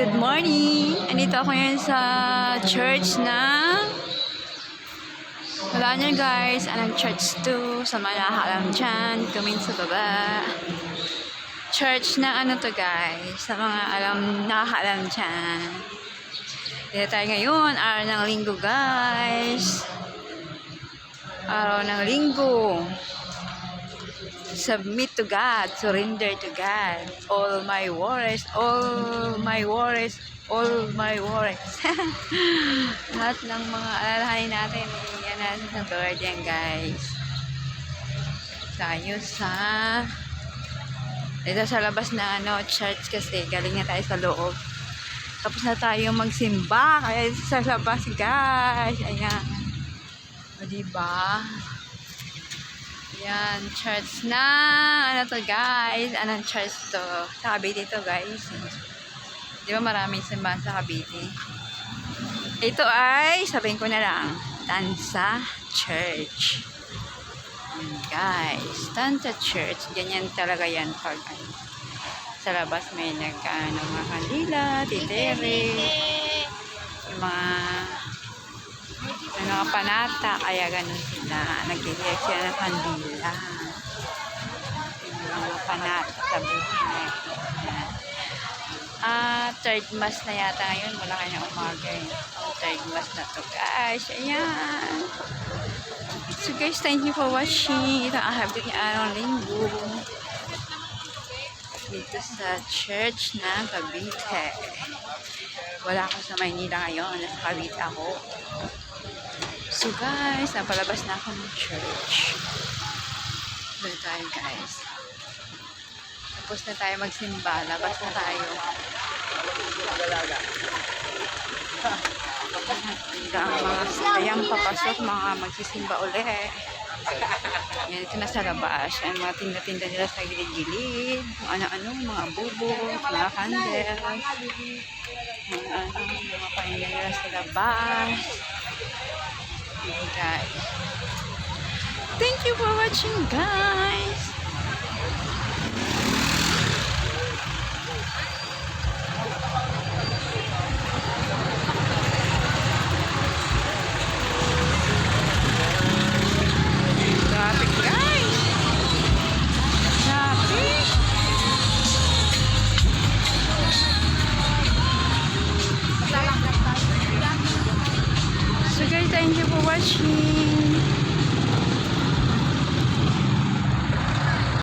Good morning! Andito ako ngayon sa church na wala niyo guys. Anong church to? Sa mga nakakalam dyan, comment sa baba. Church na ano to guys? Sa mga nakakaalam dyan. Dito tayo ngayon, araw ng linggo guys. Araw ng linggo. Submit to God, surrender to God. All my worries, all my worries, all my worries. Lahat ng mga alalahanin natin, yan natin sa Lord yan guys. Tayo dito sa labas na church kasi galing na tayo sa loob. Tapos na tayo magsimba, kaya sa labas guys. Ayan. O diba? Yan, church na, ano to guys, anong church to? Sa Cavite to guys. Di ba maraming simbahan sa Cavite? Ito ay, sabihin ko na lang, Tansa Church. Yan guys, Tansa Church, ganyan talaga yan pag sa labas may mga kandila, titere, yung mga panata, kaya ganun sila. Nag-iiyak sila ng kandila. Yung mga panata sa buhay. Third mass na yata ngayon. Wala kayo na umaga eh. Third mass na to guys. Ayan. So guys, thank you for watching. Ito ang habit niya araw linggo. Dito sa church na Cavite. Wala ako sa Maynila ngayon. Nasa Cavite ako. So guys, napalabas na ako ng church. Doon tayo guys. Tapos na tayo magsimba. Labas na tayo. Hanggang mga sayang papasok, mga magsisimba ulit. Yan, ito na sa labas. Yan, mga tinda-tinda nila sa gilid-gilid. Ano-ano, mga bubo, mga candle. Mga pahinga nila sa labas. Guys, thank you for watching guys.